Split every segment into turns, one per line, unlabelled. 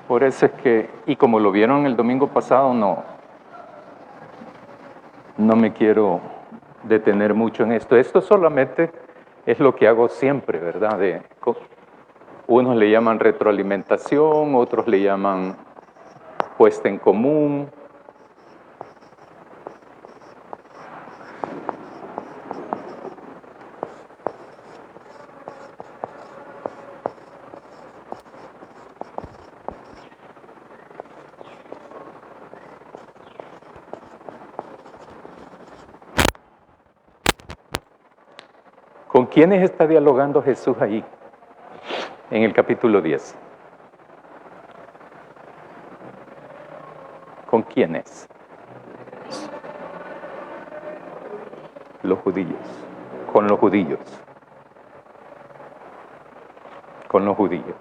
Por eso es que, y como lo vieron el domingo pasado, no me quiero detener mucho en esto. Esto solamente es lo que hago siempre, ¿verdad? Unos le llaman retroalimentación, otros le llaman puesta en común. ¿Con quiénes está dialogando Jesús ahí, en el capítulo 10? ¿Con quiénes? Los judíos. Con los judíos. Con los judíos.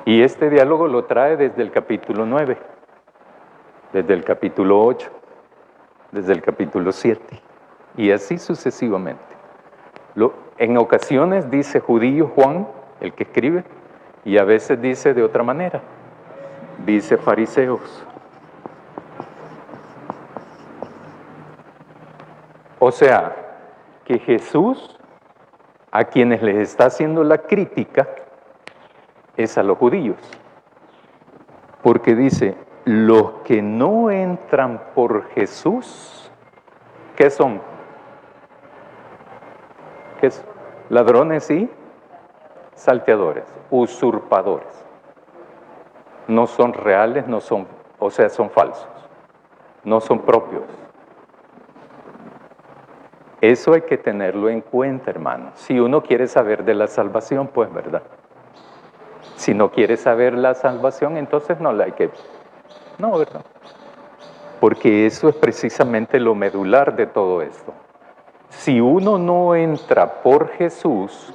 Y este diálogo lo trae desde el capítulo 9, desde el capítulo 8, desde el capítulo 7, y así sucesivamente. En ocasiones dice judío Juan, el que escribe, y a veces dice de otra manera, dice fariseos. O sea, que Jesús, a quienes les está haciendo la crítica, es a los judíos. Porque dice, los que no entran por Jesús, ¿qué son? ¿Qué son? Ladrones y salteadores, usurpadores. No son reales, no son, o sea, son falsos, no son propios. Eso hay que tenerlo en cuenta, hermano. Si uno quiere saber de la salvación, pues verdad. Si no quiere saber la salvación, entonces no la hay que... No, ¿verdad? Porque eso es precisamente lo medular de todo esto. Si uno no entra por Jesús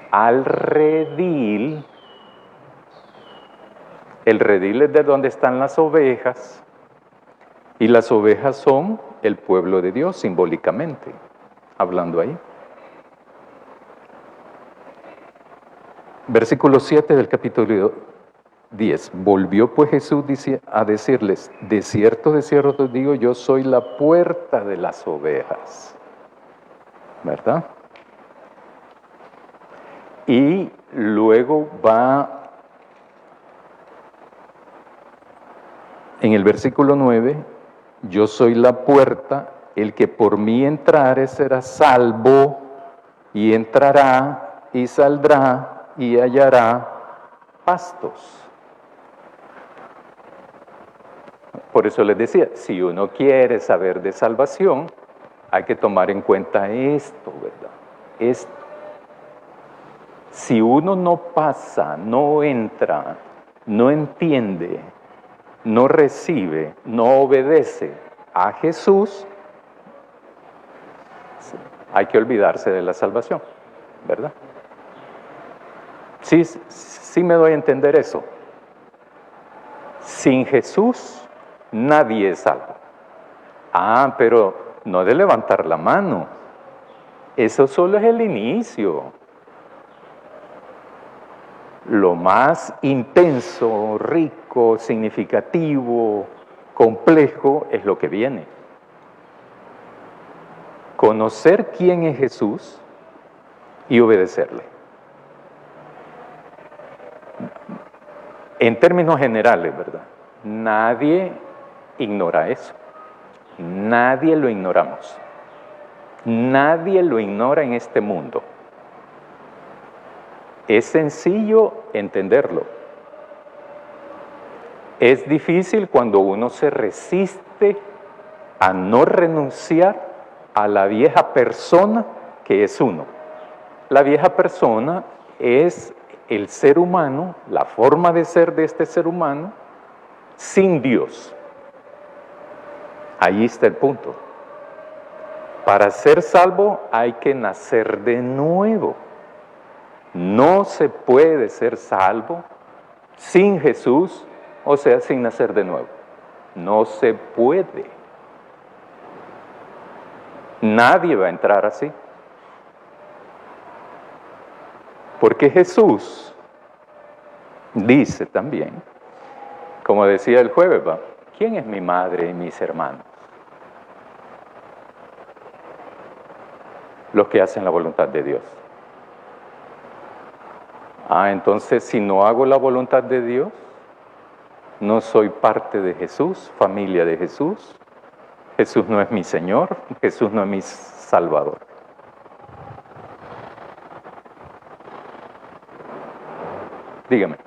al redil, el redil es de donde están las ovejas, y las ovejas son el pueblo de Dios, simbólicamente, hablando ahí. Versículo 7 del capítulo 10. Volvió pues Jesús a decirles, de cierto os digo, yo soy la puerta de las ovejas. ¿Verdad? Y luego va en el versículo 9, yo soy la puerta, el que por mí entrare será salvo, y entrará y saldrá y hallará pastos. Por eso les decía, si uno quiere saber de salvación, hay que tomar en cuenta esto, ¿verdad? Esto. Si uno no pasa, no entra, no entiende, no recibe, no obedece a Jesús, hay que olvidarse de la salvación, ¿verdad? Sí me doy a entender eso. Sin Jesús, nadie es salvo. Ah, pero no de levantar la mano. Eso solo es el inicio. Lo más intenso, rico, significativo, complejo es lo que viene. Conocer quién es Jesús y obedecerle. En términos generales, ¿verdad? Nadie ignora eso. Nadie lo ignoramos. Nadie lo ignora en este mundo. Es sencillo entenderlo. Es difícil cuando uno se resiste a no renunciar a la vieja persona que es uno. La vieja persona es el ser humano, la forma de ser de este ser humano, sin Dios. Ahí está el punto. Para ser salvo hay que nacer de nuevo. No se puede ser salvo sin Jesús, o sea, sin nacer de nuevo. No se puede. Nadie va a entrar así. Porque Jesús dice también, como decía el jueves, ¿quién es mi madre y mis hermanos? Los que hacen la voluntad de Dios. Entonces si no hago la voluntad de Dios, no soy parte de Jesús, familia de Jesús. Jesús no es mi Señor, Jesús no es mi Salvador. Dígame.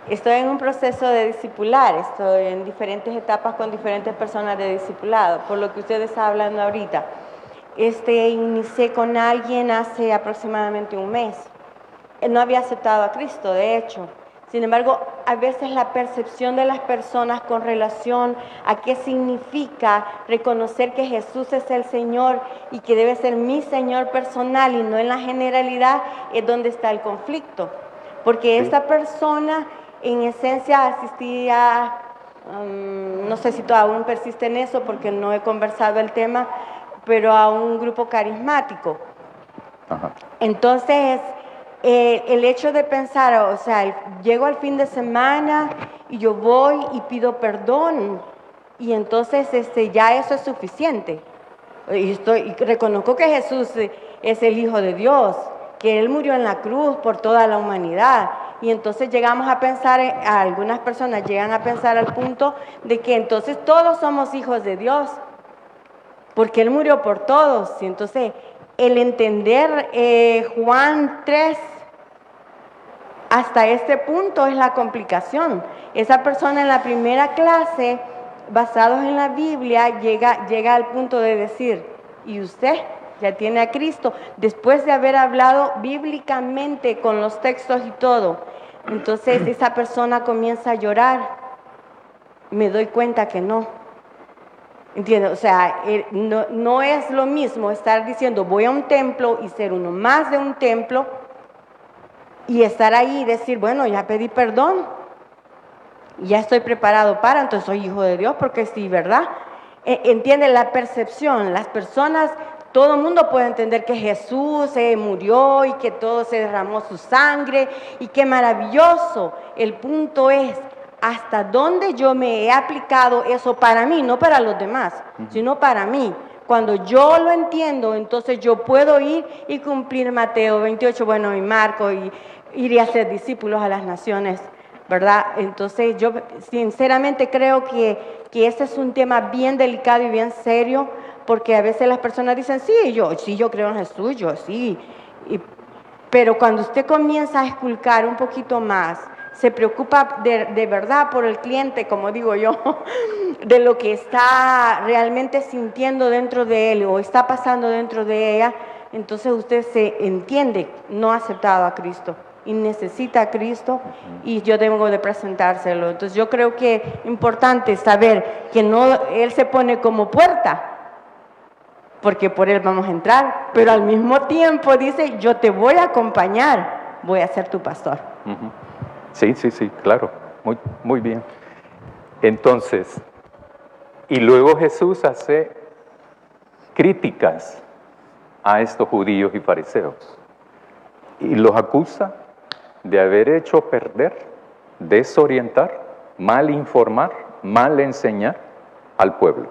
Estoy en un proceso de discipular, estoy en diferentes etapas con diferentes personas de discipulado, por lo que usted está hablando ahorita. Inicié con alguien hace aproximadamente un mes. Él no había aceptado a Cristo, de hecho. Sin embargo, a veces la percepción de las personas con relación a qué significa reconocer que Jesús es el Señor y que debe ser mi Señor personal y no en la generalidad, es donde está el conflicto. Porque esta persona en esencia asistía, no sé si todavía aún persiste en eso porque no he conversado el tema, pero a un grupo carismático.
Ajá.
Entonces, el hecho de pensar, o sea, llego al fin de semana y yo voy y pido perdón y entonces ya eso es suficiente. Y reconozco que Jesús es el Hijo de Dios, que Él murió en la cruz por toda la humanidad. Y entonces llegamos a pensar, algunas personas llegan a pensar al punto de que entonces todos somos hijos de Dios, porque Él murió por todos. Y entonces el entender Juan 3 hasta este punto es la complicación. Esa persona en la primera clase, basados en la Biblia, llega al punto de decir, ¿y usted ya tiene a Cristo? Después de haber hablado bíblicamente con los textos y todo, entonces esa persona comienza a llorar. Me doy cuenta que no. ¿Entiendes? O sea, no es lo mismo estar diciendo voy a un templo y ser uno más de un templo y estar ahí y decir, bueno, ya pedí perdón, ya estoy preparado para, entonces soy hijo de Dios, porque sí, ¿verdad? Entiende la percepción, las personas, todo el mundo puede entender que Jesús murió y que todo se derramó su sangre y qué maravilloso. El punto es hasta dónde yo me he aplicado eso para mí, no para los demás, sino para mí. Cuando yo lo entiendo, entonces yo puedo ir y cumplir Mateo 28, bueno, y Marco, y ir y hacer discípulos a las naciones, ¿verdad? Entonces yo sinceramente creo que este es un tema bien delicado y bien serio, porque a veces las personas dicen, sí, yo creo en Jesús, yo sí. Pero cuando usted comienza a esculcar un poquito más, se preocupa de verdad por el cliente, como digo yo, de lo que está realmente sintiendo dentro de él o está pasando dentro de ella, entonces usted se entiende, no ha aceptado a Cristo y necesita a Cristo y yo debo de presentárselo. Entonces yo creo que es importante saber que no, Él se pone como puerta, porque por Él vamos a entrar, pero al mismo tiempo dice, yo te voy a acompañar, voy a ser tu pastor.
Sí, claro, muy bien. Entonces, y luego Jesús hace críticas a estos judíos y fariseos y los acusa de haber hecho perder, desorientar, mal informar, mal enseñar al pueblo.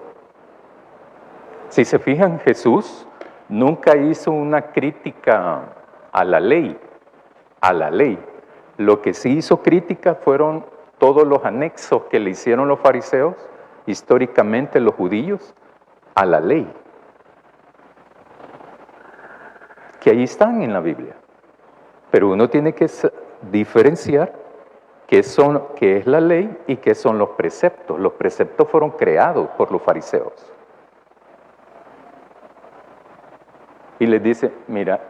Si se fijan, Jesús nunca hizo una crítica a la ley. Lo que sí hizo crítica fueron todos los anexos que le hicieron los fariseos, históricamente los judíos, a la ley. Que ahí están en la Biblia. Pero uno tiene que diferenciar qué es la ley y qué son los preceptos. Los preceptos fueron creados por los fariseos. Y les dice, mira,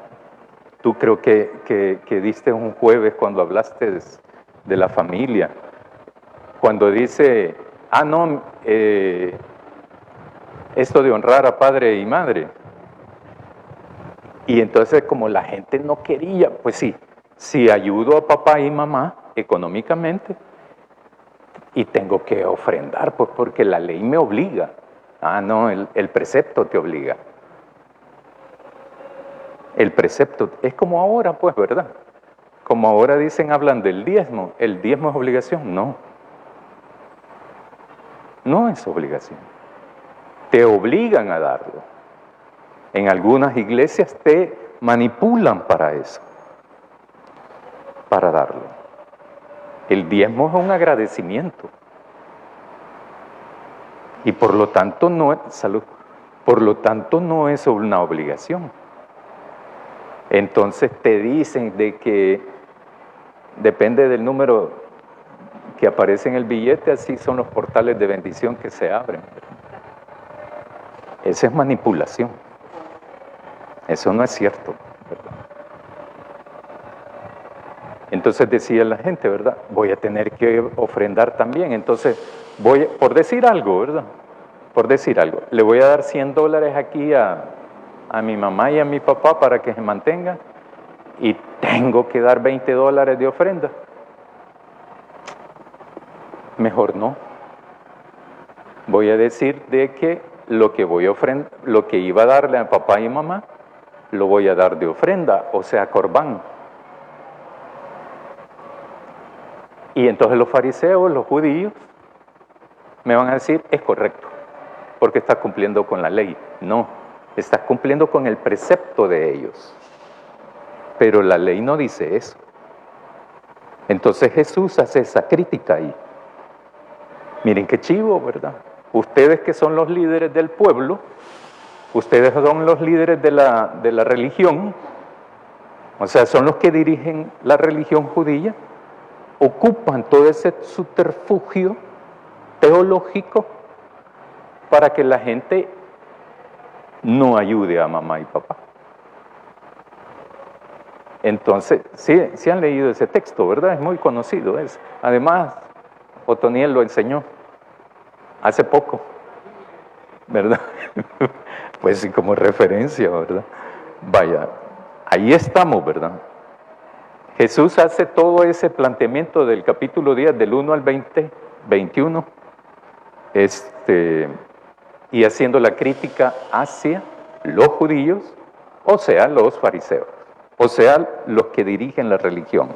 tú creo que diste un jueves cuando hablaste de la familia, cuando dice, esto de honrar a padre y madre. Y entonces como la gente no quería, pues sí, si ayudo a papá y mamá, económicamente y tengo que ofrendar, pues porque la ley me obliga. Ah, no, el precepto te obliga. El precepto, es como ahora, pues, ¿verdad? Como ahora dicen, hablan del diezmo. ¿El diezmo es obligación? No. No es obligación. Te obligan a darlo. En algunas iglesias te manipulan para eso, para darlo. El diezmo es un agradecimiento. Y por lo tanto no es, salud, por lo tanto no es una obligación. Entonces te dicen de que depende del número que aparece en el billete, así son los portales de bendición que se abren. Esa es manipulación. Eso no es cierto, ¿verdad? Entonces decía la gente, ¿verdad? Voy a tener que ofrendar también. Entonces, por decir algo, ¿verdad? Por decir algo, le voy a dar $100 aquí a mi mamá y a mi papá para que se mantengan y tengo que dar $20 de ofrenda. Mejor no. Voy a decir de que lo que voy a ofrendar, lo que iba a darle a papá y mamá, lo voy a dar de ofrenda, o sea, corbán. Y entonces los fariseos, los judíos, me van a decir, es correcto, porque estás cumpliendo con la ley. No, estás cumpliendo con el precepto de ellos. Pero la ley no dice eso. Entonces Jesús hace esa crítica ahí. Miren qué chivo, ¿verdad? Ustedes que son los líderes del pueblo, ustedes son los líderes de la religión, o sea, son los que dirigen la religión judía, ocupan todo ese subterfugio teológico para que la gente no ayude a mamá y papá. Entonces, sí han leído ese texto, ¿verdad? Es muy conocido. Además, Otoniel lo enseñó hace poco, ¿verdad? Pues sí, como referencia, ¿verdad? Vaya, ahí estamos, ¿verdad? Jesús hace todo ese planteamiento del capítulo 10, del 1 al 21, y haciendo la crítica hacia los judíos, o sea, los fariseos, o sea, los que dirigen la religión.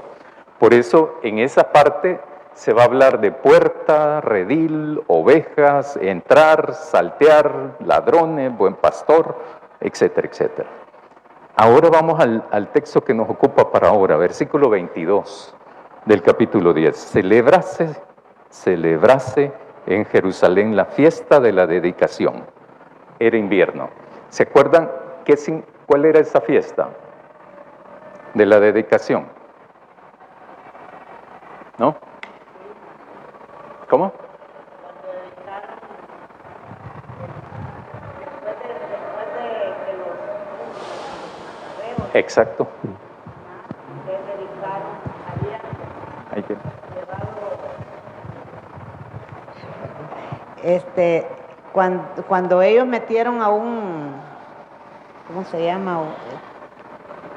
Por eso, en esa parte se va a hablar de puerta, redil, ovejas, entrar, saltear, ladrones, buen pastor, etcétera, etcétera. Ahora vamos al texto que nos ocupa para ahora, versículo 22 del capítulo 10. Celebrase en Jerusalén la fiesta de la dedicación. Era invierno. ¿Se acuerdan cuál era esa fiesta de la dedicación? ¿No? ¿Cómo? Exacto.
Cuando ellos metieron a ¿cómo se llama?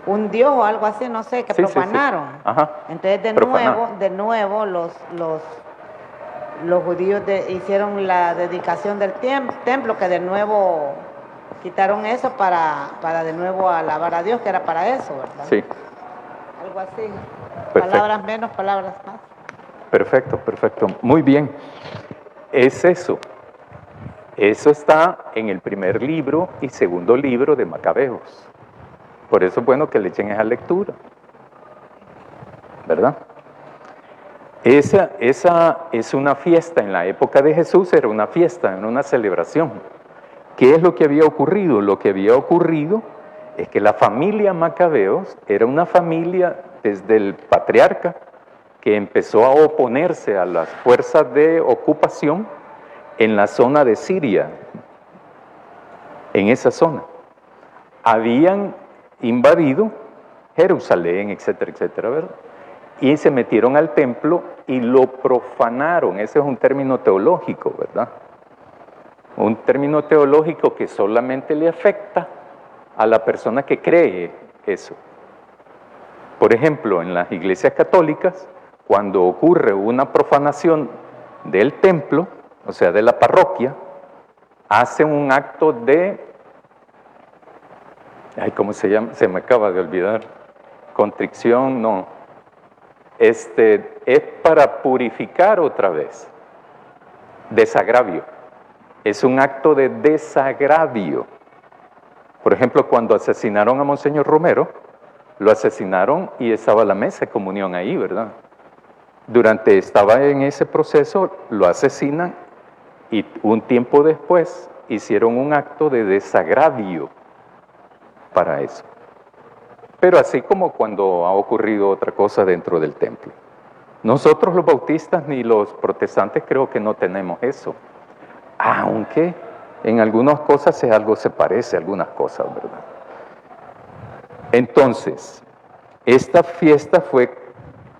Un dios o algo así, no sé, que profanaron.
Sí. Ajá.
Entonces de nuevo los judíos hicieron la dedicación del templo, que de nuevo quitaron eso para de nuevo alabar a Dios, que era para eso, ¿verdad?
Sí.
Algo así.
Perfecto.
Palabras menos, palabras más.
Perfecto. Muy bien. Es eso. Eso está en el primer libro y segundo libro de Macabeos. Por eso es bueno que le echen esa lectura, ¿verdad? Esa es una fiesta. En la época de Jesús era una fiesta, era una celebración. ¿Qué es lo que había ocurrido? Lo que había ocurrido es que la familia Macabeos era una familia desde el patriarca que empezó a oponerse a las fuerzas de ocupación en la zona de Siria, en esa zona. Habían invadido Jerusalén, etcétera, etcétera, ¿verdad? Y se metieron al templo y lo profanaron. Ese es un término teológico, ¿verdad? Un término teológico que solamente le afecta a la persona que cree eso. Por ejemplo, en las iglesias católicas, cuando ocurre una profanación del templo, o sea, de la parroquia, hacen un acto de, ¿cómo se llama? Se me acaba de olvidar. Contrición, no. Es para purificar otra vez. Desagravio. Es un acto de desagravio. Por ejemplo, cuando asesinaron a Monseñor Romero, lo asesinaron y estaba la mesa de comunión ahí, ¿verdad? Estaba en ese proceso, lo asesinan y un tiempo después hicieron un acto de desagravio para eso. Pero así como cuando ha ocurrido otra cosa dentro del templo. Nosotros los bautistas ni los protestantes creo que no tenemos eso. Aunque en algunas cosas algo se parece, algunas cosas, ¿verdad? Entonces, esta fiesta fue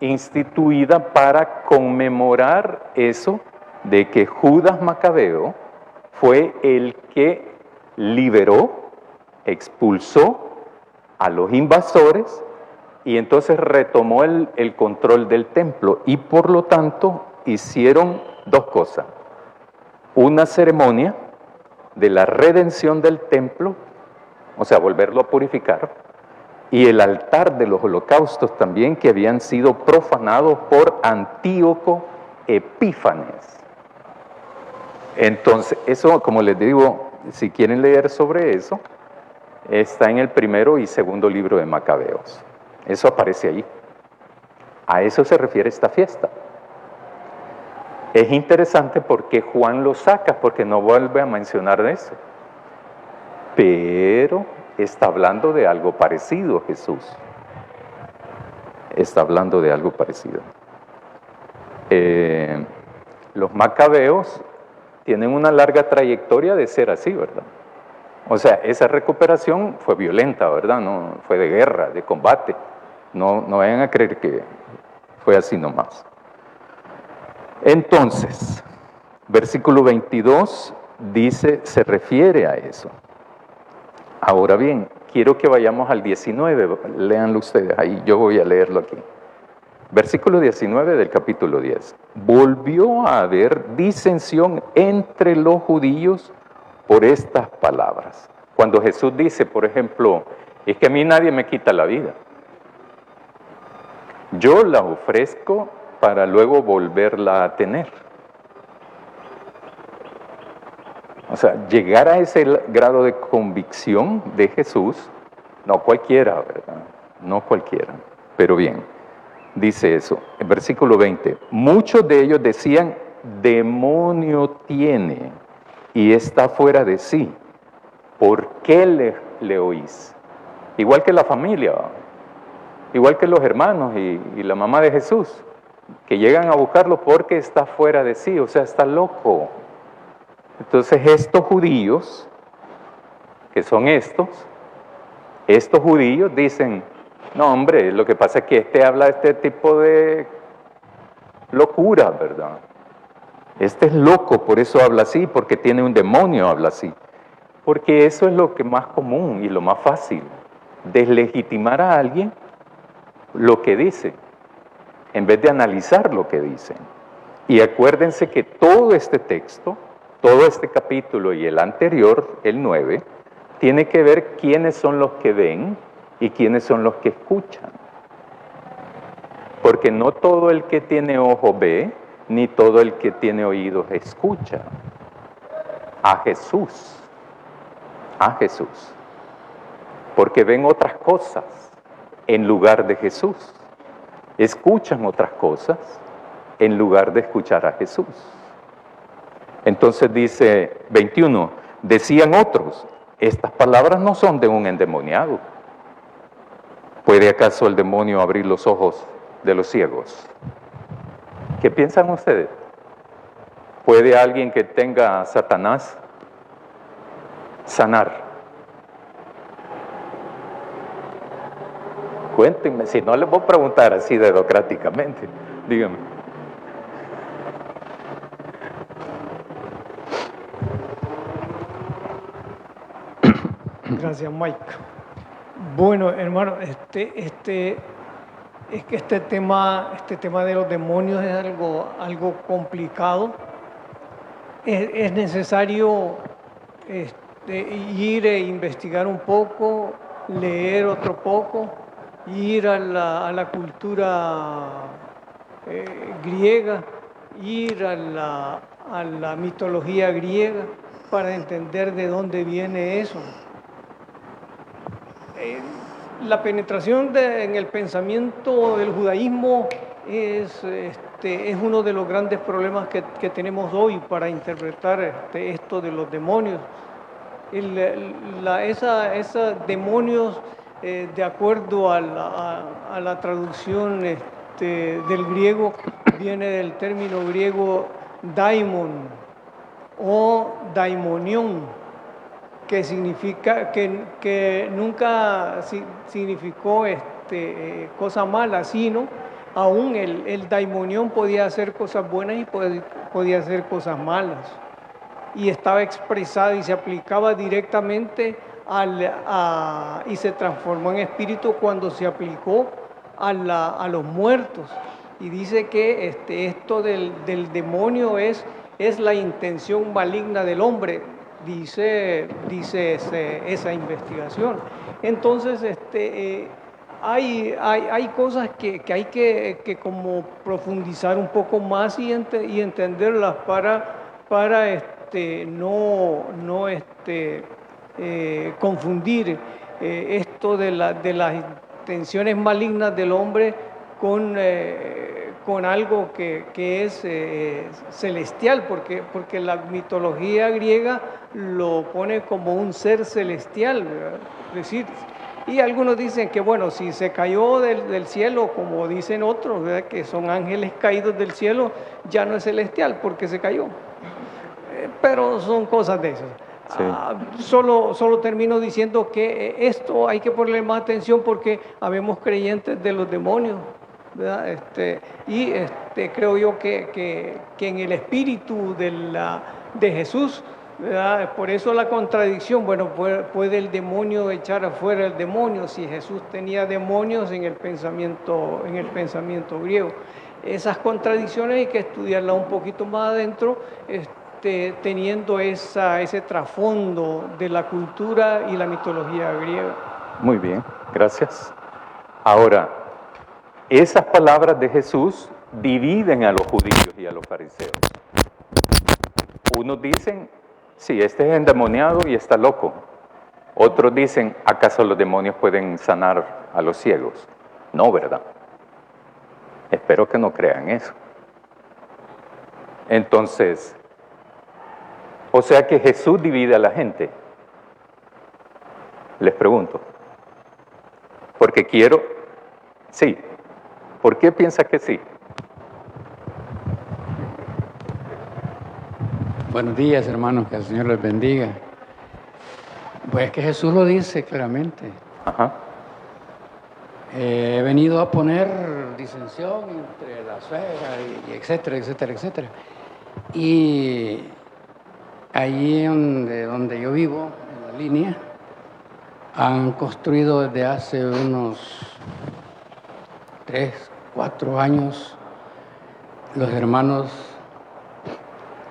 instituida para conmemorar eso de que Judas Macabeo fue el que liberó, expulsó a los invasores y entonces retomó el control del templo y por lo tanto hicieron dos cosas. Una ceremonia de la redención del templo, o sea, volverlo a purificar, y el altar de los holocaustos también que habían sido profanados por Antíoco Epífanes. Entonces, eso, como les digo, si quieren leer sobre eso, está en el primero y segundo libro de Macabeos. Eso aparece ahí. A eso se refiere esta fiesta. Es interesante porque Juan lo saca, porque no vuelve a mencionar eso. Pero está hablando de algo parecido, Jesús. Está hablando de algo parecido. Los macabeos tienen una larga trayectoria de ser así, ¿verdad? O sea, esa recuperación fue violenta, ¿verdad? No, fue de guerra, de combate. No vayan a creer que fue así nomás. Entonces, versículo 22 dice, se refiere a eso. Ahora bien, quiero que vayamos al 19, léanlo ustedes, ahí yo voy a leerlo aquí. Versículo 19 del capítulo 10. Volvió a haber disensión entre los judíos por estas palabras. Cuando Jesús dice, por ejemplo, es que a mí nadie me quita la vida. Yo la ofrezco para luego volverla a tener. O sea, llegar a ese grado de convicción de Jesús, no cualquiera, ¿verdad? No cualquiera. Pero bien, dice eso, en versículo 20, muchos de ellos decían, demonio tiene y está fuera de sí. ¿Por qué le oís? Igual que la familia, igual que los hermanos y la mamá de Jesús, que llegan a buscarlo porque está fuera de sí, o sea, está loco. Entonces estos judíos, que son estos judíos dicen, no hombre, lo que pasa es que habla de este tipo de locura, ¿verdad? Este es loco, por eso habla así, porque tiene un demonio, habla así. Porque eso es lo que más común y lo más fácil, deslegitimar a alguien lo que dice, en vez de analizar lo que dicen. Y acuérdense que todo este texto, todo este capítulo y el anterior, el 9, tiene que ver quiénes son los que ven y quiénes son los que escuchan. Porque no todo el que tiene ojo ve, ni todo el que tiene oídos escucha. A Jesús. A Jesús. Porque ven otras cosas en lugar de Jesús. Escuchan otras cosas en lugar de escuchar a Jesús. Entonces dice 21, decían otros, estas palabras no son de un endemoniado. ¿Puede acaso el demonio abrir los ojos de los ciegos? ¿Qué piensan ustedes? ¿Puede alguien que tenga a Satanás sanar? Cuéntenme, si no les voy a preguntar así democráticamente, díganme.
Gracias, Mike. Bueno, hermano, Es que este tema de los demonios es algo complicado. Es necesario ir e investigar un poco, leer otro poco, ir a la cultura griega, ir a la mitología griega para entender de dónde viene eso. La penetración en el pensamiento del judaísmo es uno de los grandes problemas que tenemos hoy para interpretar esto de los demonios. Esos demonios, de acuerdo a la traducción del griego, viene del término griego daimon o daimonión, que significa que nunca significó cosa mala, sino aún el daimonión podía hacer cosas buenas y podía hacer cosas malas. Y estaba expresada y se aplicaba directamente y se transformó en espíritu cuando se aplicó a los muertos. Y dice que esto del demonio es la intención maligna del hombre, dice esa investigación. Entonces, hay cosas que hay que como profundizar un poco más y entenderlas para no confundir esto de las intenciones malignas del hombre con algo que es celestial, porque la mitología griega lo pone como un ser celestial, ¿verdad? Es decir, y algunos dicen que, bueno, si se cayó del cielo, como dicen otros, ¿verdad?, que son ángeles caídos del cielo, ya no es celestial porque se cayó. Pero son cosas de esas. Sí. Solo termino diciendo que esto hay que ponerle más atención porque habemos creyentes de los demonios, ¿verdad? Creo yo que en el espíritu de Jesús, ¿verdad? Por eso la contradicción, bueno, puede el demonio echar afuera el demonio si Jesús tenía demonios en el pensamiento griego. Esas contradicciones hay que estudiarlas un poquito más adentro, teniendo ese trasfondo de la cultura y la mitología griega.
Muy bien, gracias. Ahora, esas palabras de Jesús dividen a los judíos y a los fariseos. Unos dicen, sí, este es endemoniado y está loco. Otros dicen, ¿acaso los demonios pueden sanar a los ciegos? No, ¿verdad? Espero que no crean eso. Entonces, o sea que Jesús divide a la gente. Les pregunto. Porque sí. ¿Por qué piensa que sí?
Buenos días, hermanos, que el Señor les bendiga. Pues que Jesús lo dice claramente.
Ajá.
He venido a poner disensión entre la suegra y etcétera, etcétera, etcétera. Y allí donde yo vivo, en la línea, han construido desde hace unos 3, 4 años los hermanos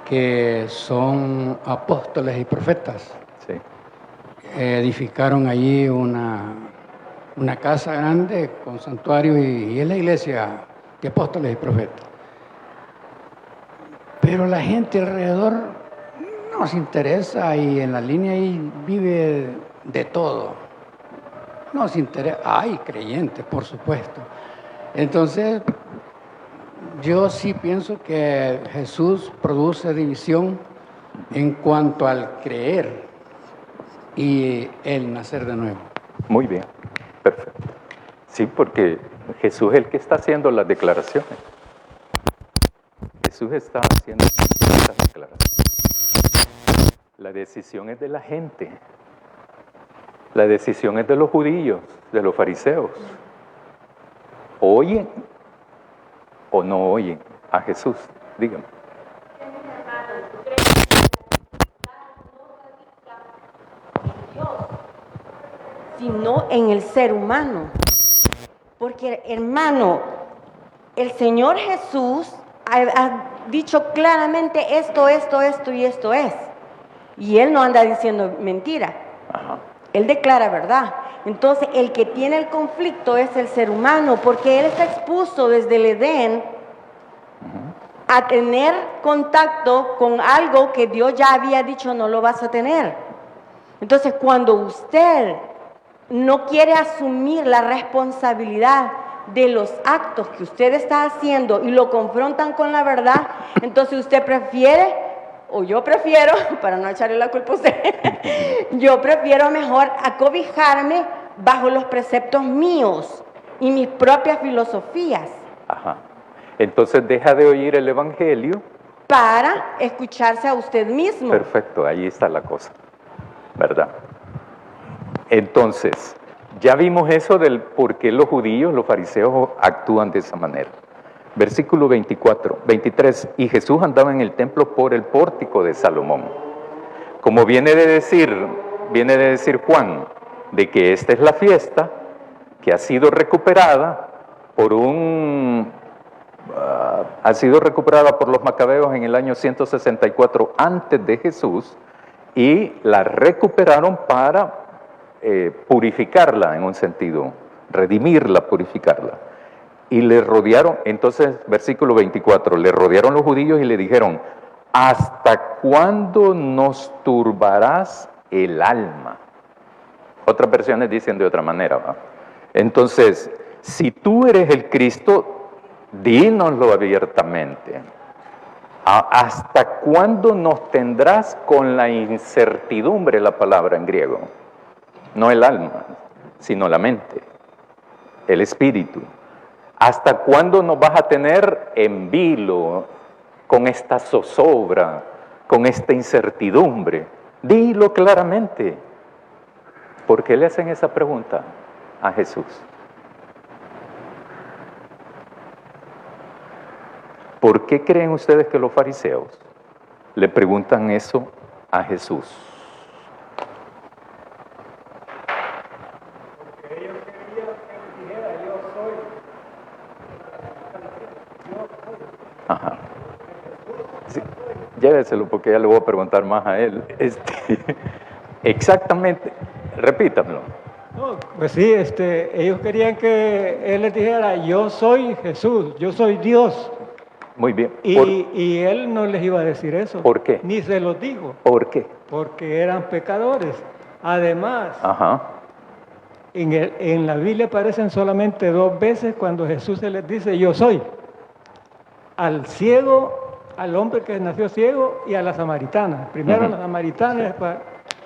que son apóstoles y profetas.
Sí.
Edificaron allí una casa grande con santuario y es la iglesia de apóstoles y profetas. Pero la gente alrededor nos interesa y en la línea ahí vive de todo. Nos interesa, hay creyentes, por supuesto. Entonces, yo sí pienso que Jesús produce división en cuanto al creer y el nacer de nuevo.
Muy bien, perfecto. Sí, porque Jesús es el que está haciendo las declaraciones. Jesús está haciendo estas declaraciones. La decisión es de la gente. La decisión es de los judíos, de los fariseos. ¿Oyen o no oyen a Jesús? Dígame.
Sino en el ser humano. Porque Porque, hermano, el Señor Jesús ha dicho claramente esto y esto es. Y Él no anda diciendo mentira.
Ajá.
Él declara verdad. Entonces, el que tiene el conflicto es el ser humano, porque él está expuesto desde el Edén a tener contacto con algo que Dios ya había dicho no lo vas a tener. Entonces, cuando usted no quiere asumir la responsabilidad de los actos que usted está haciendo y lo confrontan con la verdad, entonces usted prefiere, o yo prefiero, para no echarle la culpa a usted, yo prefiero mejor acobijarme bajo los preceptos míos y mis propias filosofías.
Ajá. Entonces deja de oír el Evangelio.
Para escucharse a usted mismo.
Perfecto, ahí está la cosa, ¿verdad? Entonces, ya vimos eso del por qué los judíos, los fariseos actúan de esa manera. Versículo 23, y Jesús andaba en el templo por el pórtico de Salomón. Como viene de decir Juan, de que esta es la fiesta que ha sido recuperada por los macabeos en el año 164 antes de Jesús, y la recuperaron para purificarla en un sentido, redimirla, purificarla. Y le rodearon, entonces, versículo 24, le rodearon los judíos y le dijeron, ¿hasta cuándo nos turbarás el alma? Otras versiones dicen de otra manera, ¿va? Entonces, si tú eres el Cristo, dínoslo abiertamente. ¿Hasta cuándo nos tendrás con la incertidumbre, la palabra en griego? No el alma, sino la mente, el espíritu. ¿Hasta cuándo nos vas a tener en vilo, con esta zozobra, con esta incertidumbre? Dilo claramente. ¿Por qué le hacen esa pregunta a Jesús? ¿Por qué creen ustedes que los fariseos le preguntan eso a Jesús?
Porque ellos querían que él dijera, yo soy.
Ajá. Sí, lléveselo porque ya le voy a preguntar más a él. Exactamente, repítamelo.
No, pues sí, ellos querían que él les dijera, yo soy Jesús, yo soy Dios.
Muy bien.
Y él no les iba a decir eso.
¿Por qué?
Ni se los dijo.
¿Por qué?
Porque eran pecadores. Además,
Ajá.
en la Biblia aparecen solamente 2 veces cuando Jesús se les dice, yo soy. Al ciego, al hombre que nació ciego y a la samaritana. Primero a la samaritana y después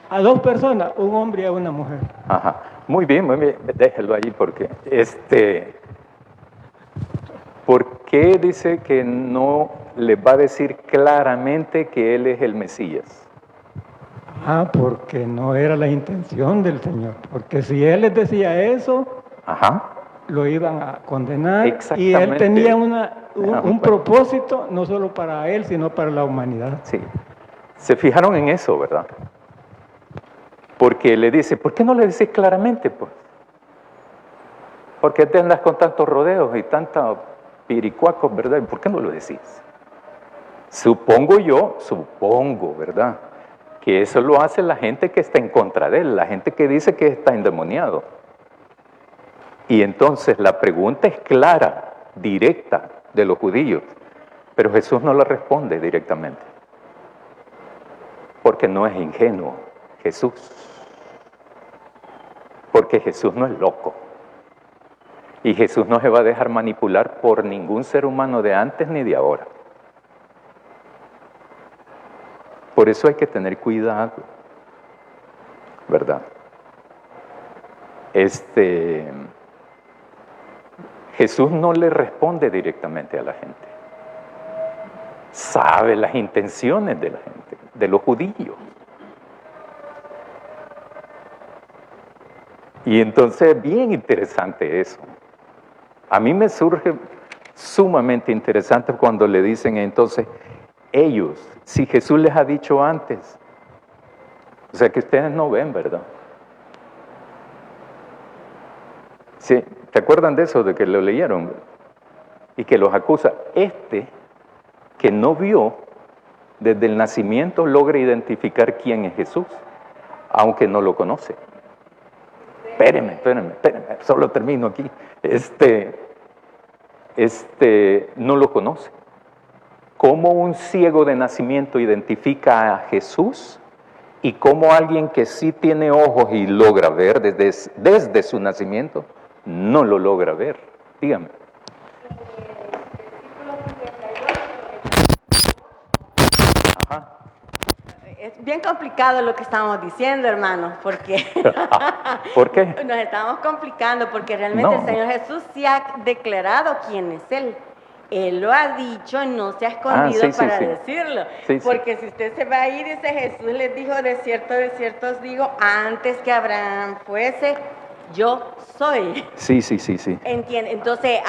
a 2 personas, un hombre y a una mujer.
Ajá. Muy bien, déjelo ahí porque ¿por qué dice que no le va a decir claramente que Él es el Mesías?
Porque no era la intención del Señor. Porque si Él les decía eso,
Ajá.
lo iban a condenar. Y
Exactamente.
Él tenía un propósito, no solo para Él, sino para la humanidad.
Sí. Se fijaron en eso, ¿verdad? Porque le dice, ¿por qué no le decís claramente, pues? ¿Por qué te andas con tantos rodeos y tantos piricuacos, verdad? ¿Por qué no lo decís? Supongo, ¿verdad? Que eso lo hace la gente que está en contra de él, la gente que dice que está endemoniado. Y entonces la pregunta es clara, directa, de los judíos, pero Jesús no la responde directamente, porque no es ingenuo Jesús, porque Jesús no es loco. Y Jesús no se va a dejar manipular por ningún ser humano de antes ni de ahora. Por eso hay que tener cuidado, ¿verdad? Jesús no le responde directamente a la gente. Sabe las intenciones de la gente, de los judíos. Y entonces es bien interesante eso. A mí me surge sumamente interesante cuando le dicen entonces, ellos, si Jesús les ha dicho antes, o sea que ustedes no ven, ¿verdad? Sí, ¿te acuerdan de eso, de que lo leyeron? Y que los acusa. Que no vio desde el nacimiento, logra identificar quién es Jesús, aunque no lo conoce. Espérenme, solo termino aquí. No lo conoce. ¿Cómo un ciego de nacimiento identifica a Jesús? Y cómo alguien que sí tiene ojos y logra ver desde su nacimiento, no lo logra ver. Dígame. Ajá.
Es bien complicado lo que estamos diciendo, hermanos, porque
¿Por qué?
nos estamos complicando, porque realmente
No.
el Señor Jesús sí ha declarado quién es Él. Él lo ha dicho, no se ha escondido
sí,
para
sí.
decirlo.
Sí, sí.
Porque si usted se va a ir, dice Jesús les dijo, de cierto os digo, antes que Abraham fuese, yo soy.
Sí.
Entiende. Entonces,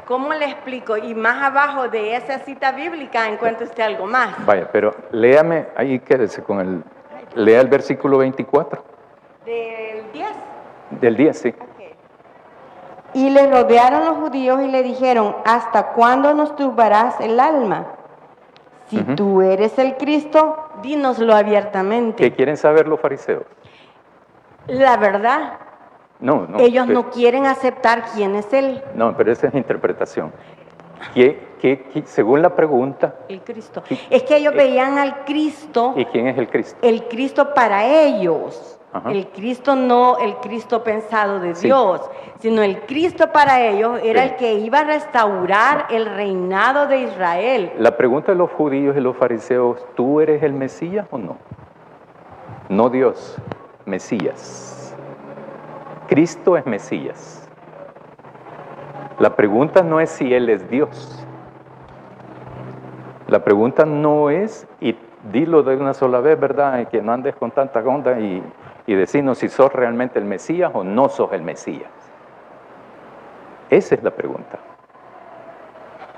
¿cómo le explico? Y más abajo de esa cita bíblica encuentra usted algo más.
Vaya, pero léame, ahí quédese lea el versículo 24.
Del 10.
Del 10, sí.
Y le rodearon los judíos y le dijeron, ¿hasta cuándo nos turbarás el alma? Si tú eres el Cristo, dínoslo abiertamente.
¿Qué quieren saber los fariseos?
La verdad,
No.
ellos no quieren aceptar quién es Él.
No, pero esa es interpretación. Según la pregunta,
El Cristo. Es que ellos veían al Cristo,
¿y quién es el Cristo?
el Cristo para ellos.
Ajá.
El Cristo no el Cristo pensado de
Sí.
Dios, sino el Cristo para ellos era
Sí.
el que iba a restaurar el reinado de Israel.
La pregunta de los judíos y los fariseos, ¿tú eres el Mesías o no? No Dios, Mesías. Cristo es Mesías. La pregunta no es si Él es Dios. La pregunta no es, y dilo de una sola vez, ¿verdad? Y que no andes con tanta onda y decirnos si sos realmente el Mesías o no sos el Mesías. Esa es la pregunta.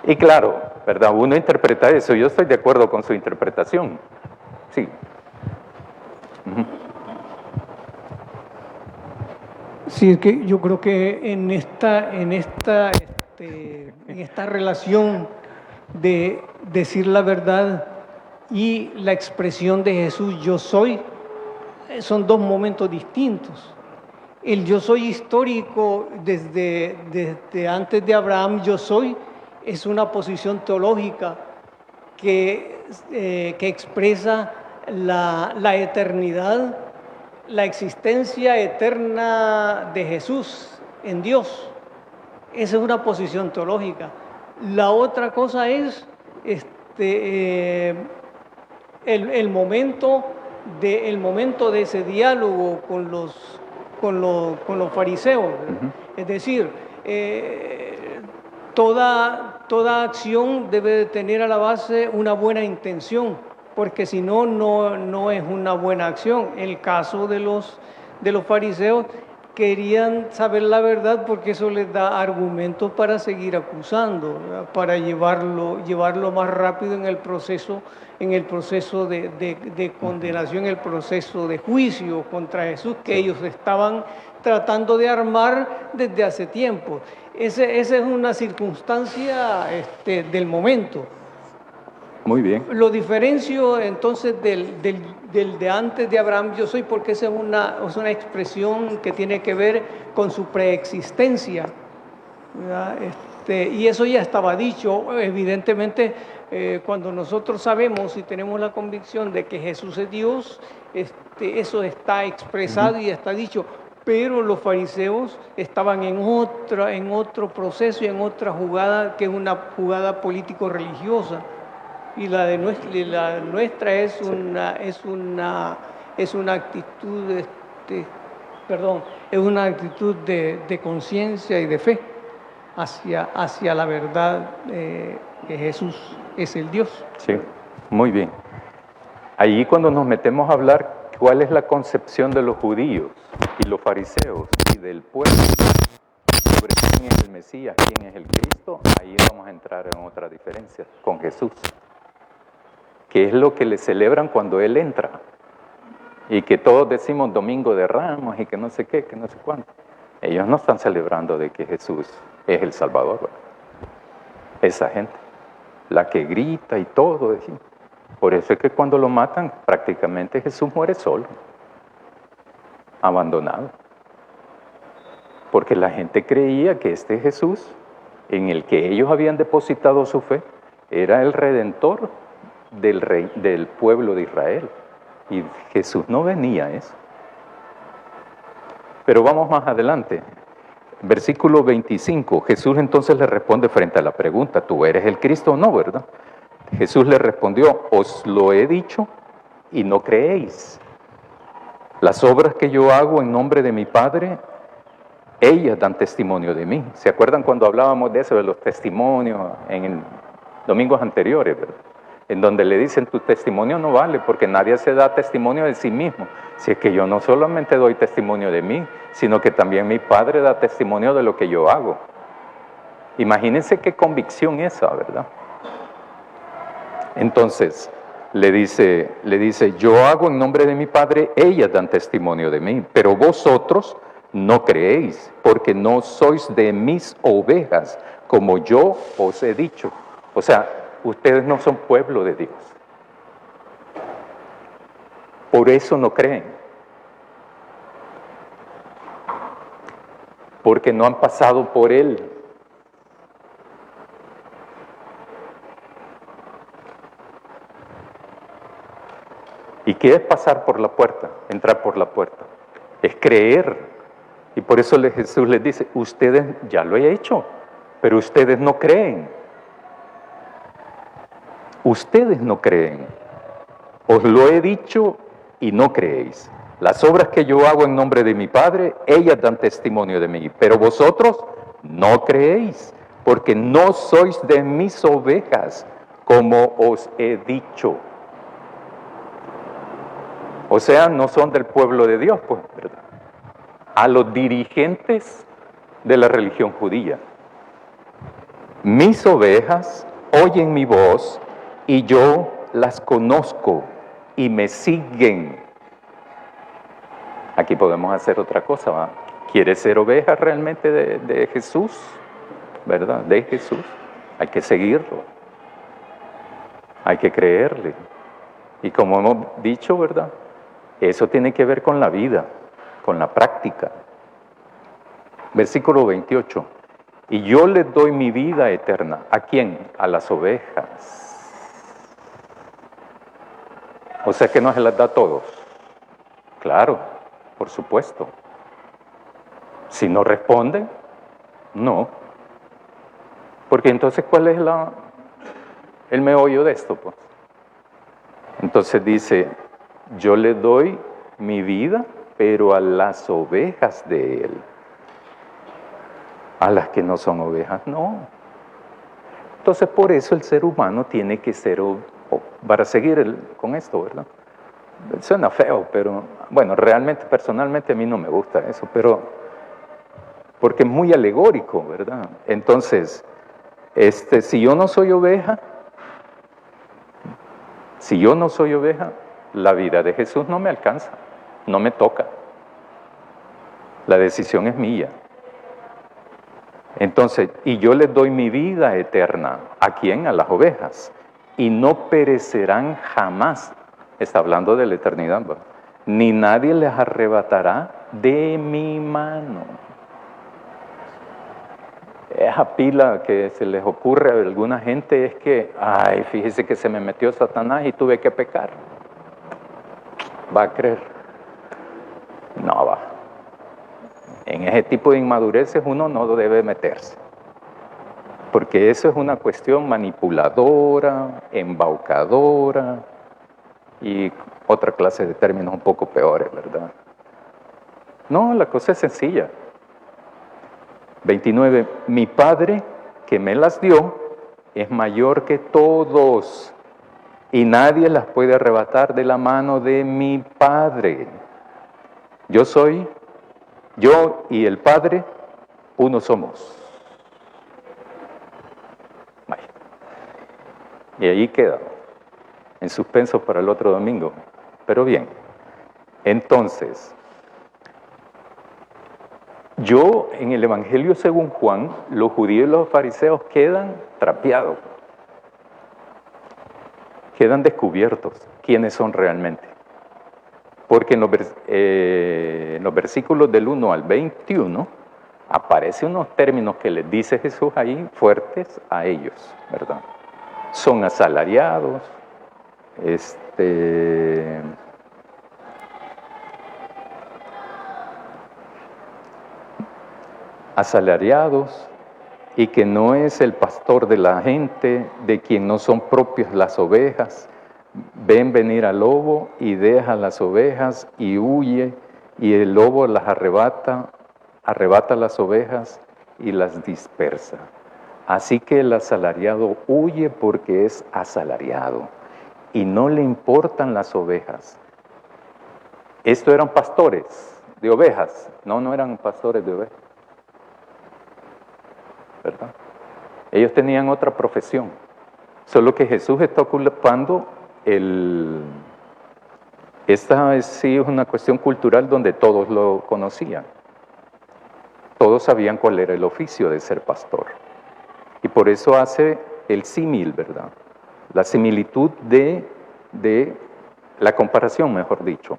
Y claro, ¿verdad? Uno interpreta eso. Yo estoy de acuerdo con su interpretación. Sí.
Sí, es que yo creo que en esta relación de decir la verdad y la expresión de Jesús, yo soy, son dos momentos distintos. El yo soy histórico desde antes de Abraham, yo soy, es una posición teológica que expresa la eternidad, la existencia eterna de Jesús en Dios. Esa es una posición teológica. La otra cosa es el momento de ese diálogo con los fariseos. Es decir, toda acción debe de tener a la base una buena intención, porque si no, no es una buena acción. El caso de los fariseos, querían saber la verdad porque eso les da argumentos para seguir acusando, ¿verdad? Para llevarlo más rápido en el proceso de condenación, el proceso de juicio contra Jesús que ellos estaban tratando de armar desde hace tiempo. Esa es una circunstancia del momento.
Muy bien.
Lo diferencio entonces del de antes de Abraham yo soy, porque esa es una expresión que tiene que ver con su preexistencia, ¿verdad? Y eso ya estaba dicho. Evidentemente, cuando nosotros sabemos y tenemos la convicción de que Jesús es Dios, eso está expresado y está dicho. Pero los fariseos estaban en otro proceso y en otra jugada, que es una jugada político-religiosa. Y la nuestra es una actitud, es una actitud de conciencia y de fe hacia la verdad que Jesús es el Dios.
Sí, muy bien. Allí cuando nos metemos a hablar cuál es la concepción de los judíos y los fariseos y del pueblo sobre quién es el Mesías, quién es el Cristo, ahí vamos a entrar en otra diferencia con Jesús, que es lo que le celebran cuando Él entra, y que todos decimos Domingo de Ramos y que no sé qué, que no sé cuánto. Ellos no están celebrando de que Jesús es el Salvador, ¿verdad? Esa gente, la que grita y todo. Por eso es que cuando lo matan, prácticamente Jesús muere solo, abandonado. Porque la gente creía que este Jesús, en el que ellos habían depositado su fe, era el Redentor del pueblo de Israel. Y Jesús no venía a eso. Pero vamos más adelante. Versículo 25, Jesús entonces le responde frente a la pregunta, ¿tú eres el Cristo o no, verdad? Jesús le respondió, os lo he dicho y no creéis. Las obras que yo hago en nombre de mi Padre, ellas dan testimonio de mí. ¿Se acuerdan cuando hablábamos de eso, de los testimonios en domingos anteriores, verdad? En donde le dicen, tu testimonio no vale porque nadie se da testimonio de sí mismo. Si es que yo no solamente doy testimonio de mí, sino que también mi Padre da testimonio de lo que yo hago. Imagínense qué convicción esa, ¿verdad? Entonces, le dice, yo hago en nombre de mi Padre, ellas dan testimonio de mí, pero vosotros no creéis, porque no sois de mis ovejas, como yo os he dicho. O sea, ustedes no son pueblo de Dios. Por eso no creen. Porque no han pasado por Él. ¿Y qué es pasar por la puerta? Entrar por la puerta. Es creer. Y por eso Jesús les dice, ustedes ya lo he hecho, pero ustedes no creen. Ustedes no creen. Os lo he dicho y no creéis. Las obras que yo hago en nombre de mi Padre, ellas dan testimonio de mí. Pero vosotros no creéis, porque no sois de mis ovejas, como os he dicho. O sea, no son del pueblo de Dios, pues, ¿verdad? A los dirigentes de la religión judía. Mis ovejas oyen mi voz y yo las conozco y me siguen. Aquí podemos hacer otra cosa, ¿va? ¿Quieres ser oveja realmente de Jesús? ¿Verdad? De Jesús. Hay que seguirlo. Hay que creerle. Y como hemos dicho, ¿verdad? Eso tiene que ver con la vida, con la práctica. Versículo 28. Y yo les doy mi vida eterna. ¿A quién? A las ovejas. O sea que no se las da a todos. Claro, por supuesto. Si no responden, no. Porque entonces, ¿cuál es el meollo de esto? Pues? Entonces dice, yo le doy mi vida, pero a las ovejas de Él. A las que no son ovejas, no. Entonces, por eso el ser humano tiene que ser, para seguir con esto, ¿verdad? Suena feo, pero, bueno, realmente, personalmente a mí no me gusta eso, pero, porque es muy alegórico, ¿verdad? Entonces, si yo no soy oveja, la vida de Jesús no me alcanza, no me toca. La decisión es mía. Entonces, y yo les doy mi vida eterna. ¿A quién? A las ovejas. Y no perecerán jamás. Está hablando de la eternidad, ¿verdad? Ni nadie les arrebatará de mi mano. Esa pila que se les ocurre a alguna gente es que, ay, fíjese que se me metió Satanás y tuve que pecar. ¿Va a creer? No va. En ese tipo de inmadureces uno no debe meterse. Porque eso es una cuestión manipuladora, embaucadora y otra clase de términos un poco peores, ¿verdad? No, la cosa es sencilla. 29. Mi Padre que me las dio es mayor que todos y nadie las puede arrebatar de la mano de mi Padre. Yo y el Padre, uno somos. Vaya. Y ahí queda, en suspenso para el otro domingo. Pero bien, entonces, Yo, en el Evangelio según Juan, los judíos y los fariseos quedan trapeados, quedan descubiertos quiénes son realmente. Porque en los versículos del 1 al 21 aparecen unos términos que les dice Jesús ahí fuertes a ellos, ¿verdad? Son asalariados, y que no es el pastor de la gente, de quien no son propias las ovejas. Ven venir al lobo y deja las ovejas y huye, y el lobo las arrebata las ovejas y las dispersa. Así que el asalariado huye porque es asalariado y no le importan las ovejas. Estos eran pastores de ovejas, no eran pastores de ovejas, ¿verdad? Ellos tenían otra profesión, solo que Jesús está ocupando esta sí es una cuestión cultural donde todos lo conocían. Todos sabían cuál era el oficio de ser pastor. Y por eso hace el símil, ¿verdad? La similitud de la comparación, mejor dicho,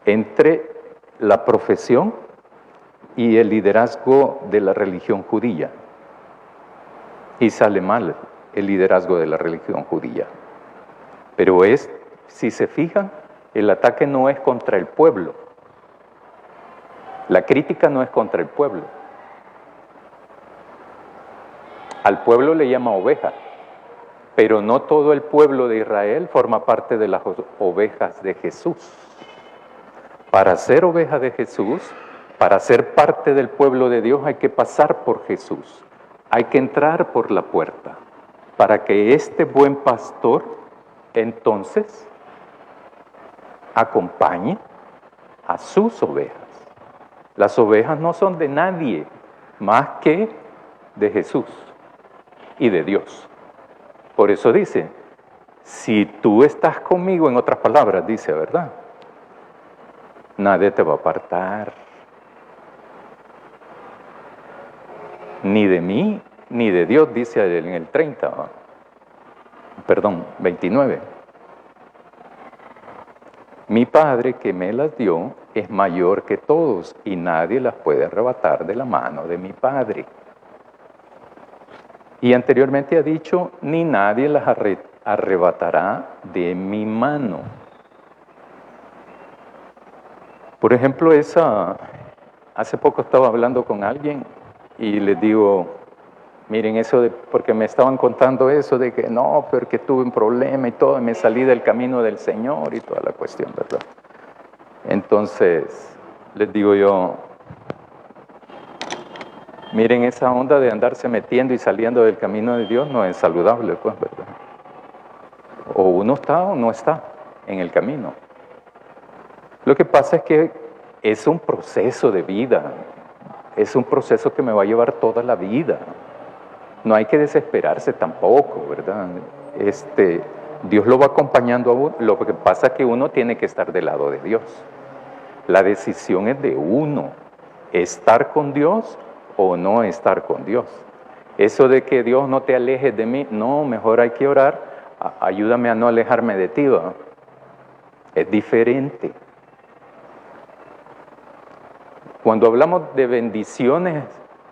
entre la profesión y el liderazgo de la religión judía. Y sale mal el liderazgo de la religión judía. Pero si se fijan, el ataque no es contra el pueblo. La crítica no es contra el pueblo. Al pueblo le llama oveja, pero no todo el pueblo de Israel forma parte de las ovejas de Jesús. Para ser oveja de Jesús, para ser parte del pueblo de Dios, hay que pasar por Jesús. Hay que entrar por la puerta, para que este buen pastor entonces acompañe a sus ovejas. Las ovejas no son de nadie más que de Jesús y de Dios. Por eso dice, si tú estás conmigo, en otras palabras, dice, ¿verdad? Nadie te va a apartar. Ni de mí, ni de Dios, dice en el 29. Mi Padre que me las dio es mayor que todos y nadie las puede arrebatar de la mano de mi Padre. Y anteriormente ha dicho, ni nadie las arrebatará de mi mano. Por ejemplo, hace poco estaba hablando con alguien y les digo, miren porque me estaban contando eso de que no, porque tuve un problema y todo, y me salí del camino del Señor y toda la cuestión, ¿verdad? Entonces, les digo yo, miren, esa onda de andarse metiendo y saliendo del camino de Dios no es saludable, pues, ¿verdad? O uno está o no está en el camino. Lo que pasa es que es un proceso de vida, es un proceso que me va a llevar toda la vida. No hay que desesperarse tampoco, ¿verdad? Dios lo va acompañando a uno. Lo que pasa es que uno tiene que estar del lado de Dios. La decisión es de uno, estar con Dios o no estar con Dios. Eso de que Dios no te alejes de mí, no, mejor hay que orar, ayúdame a no alejarme de ti, ¿verdad? Es diferente. Cuando hablamos de bendiciones,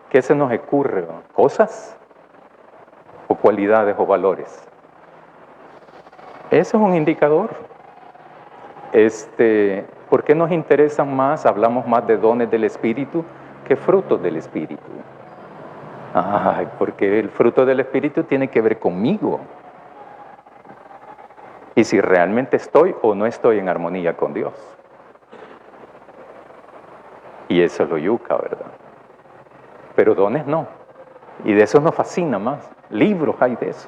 ¿qué se nos ocurre? ¿Cosas? ¿O cualidades o valores? Eso es un indicador. ¿Por qué nos interesan más, hablamos más de dones del Espíritu que frutos del Espíritu? Porque el fruto del Espíritu tiene que ver conmigo. Y si realmente estoy o no estoy en armonía con Dios. Y eso es lo yuca, ¿verdad? Pero dones no. Y de eso nos fascina más. Libros hay de eso.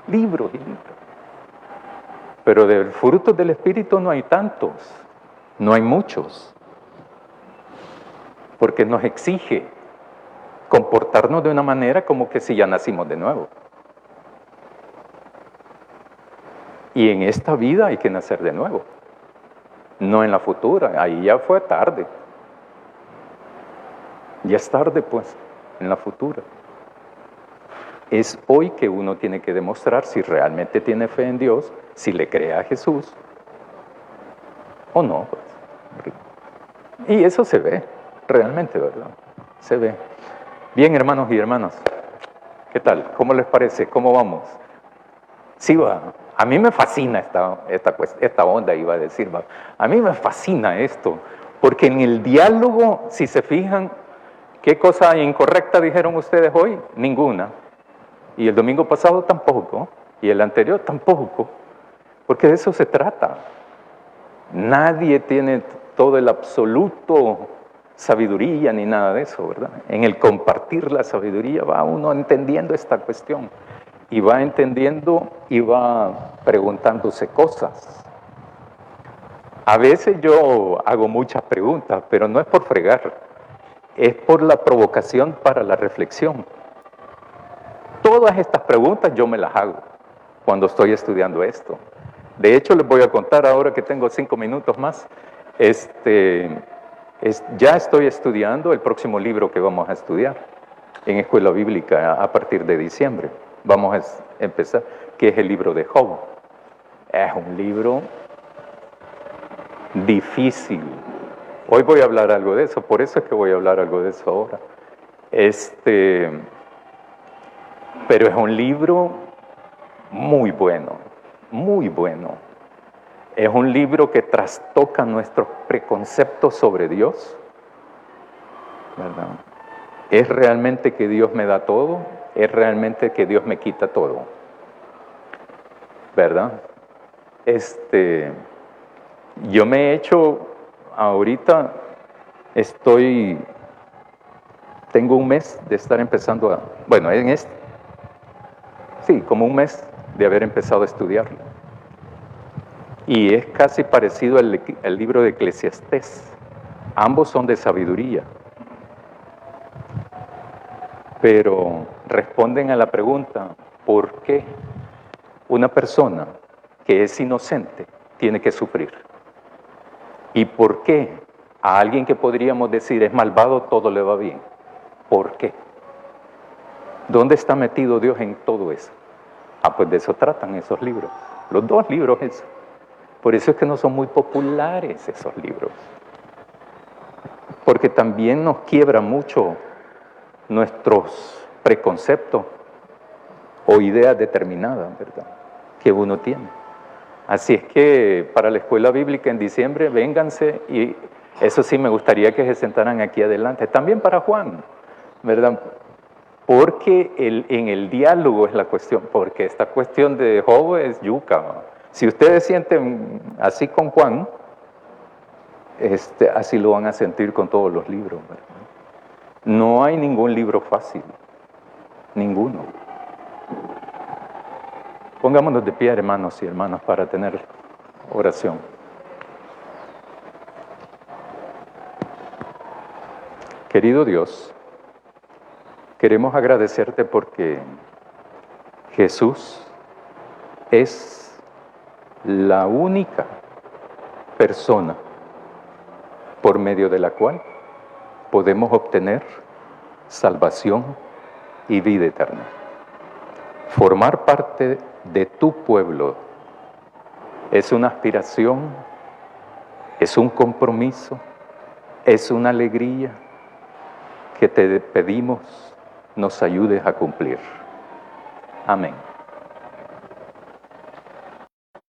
Libros y libros. Pero del fruto del Espíritu no hay tantos. No hay muchos. Porque nos exige comportarnos de una manera como que si ya nacimos de nuevo. Y en esta vida hay que nacer de nuevo. No en la futura. Ahí ya fue tarde. Ya es tarde, pues, en la futura. Es hoy que uno tiene que demostrar si realmente tiene fe en Dios, si le cree a Jesús o no, pues. Y eso se ve, realmente, ¿verdad? Se ve. Bien, hermanos y hermanas, ¿qué tal? ¿Cómo les parece? ¿Cómo vamos? Sí, va. A mí me fascina esta onda, iba a decir, va. A mí me fascina esto, porque en el diálogo, si se fijan, ¿qué cosa incorrecta dijeron ustedes hoy? Ninguna. Y el domingo pasado tampoco, y el anterior tampoco, porque de eso se trata. Nadie tiene todo el absoluto sabiduría ni nada de eso, ¿verdad? En el compartir la sabiduría va uno entendiendo esta cuestión, y va entendiendo y va preguntándose cosas. A veces yo hago muchas preguntas, pero no es por fregar, es por la provocación para la reflexión. Todas estas preguntas yo me las hago cuando estoy estudiando esto. De hecho, les voy a contar ahora que tengo 5 minutos más. Ya estoy estudiando el próximo libro que vamos a estudiar en Escuela Bíblica a partir de diciembre. Vamos a empezar, que es el libro de Job. Es un libro difícil. Hoy voy a hablar algo de eso, por eso es que voy a hablar algo de eso ahora. Pero es un libro muy bueno, muy bueno. Es un libro que trastoca nuestros preconceptos sobre Dios, ¿verdad? ¿Es realmente que Dios me da todo? ¿Es realmente que Dios me quita todo? ¿Verdad? Yo me he hecho, ahorita tengo un mes de estar empezando como un mes de haber empezado a estudiarlo. Y es casi parecido al libro de Eclesiastés. Ambos son de sabiduría, pero responden a la pregunta, ¿por qué una persona que es inocente tiene que sufrir? ¿Y por qué a alguien que podríamos decir es malvado todo le va bien? ¿Por qué? ¿Dónde está metido Dios en todo eso? Pues de eso tratan esos libros. Los 2 libros esos. Por eso es que no son muy populares esos libros. Porque también nos quiebra mucho nuestros preconceptos o ideas determinadas, ¿verdad?, que uno tiene. Así es que para la escuela bíblica en diciembre, vénganse, y eso sí me gustaría que se sentaran aquí adelante. También para Juan, ¿verdad? Porque en el diálogo es la cuestión, porque esta cuestión de Job es yuca. Si ustedes sienten así con Juan, así lo van a sentir con todos los libros, ¿verdad? No hay ningún libro fácil, ninguno. Pongámonos de pie, hermanos y hermanas, para tener oración. Querido Dios, queremos agradecerte porque Jesús es la única persona por medio de la cual podemos obtener salvación y vida eterna. Formar parte de tu pueblo es una aspiración, es un compromiso, es una alegría que te pedimos nos ayudes a cumplir. Amén.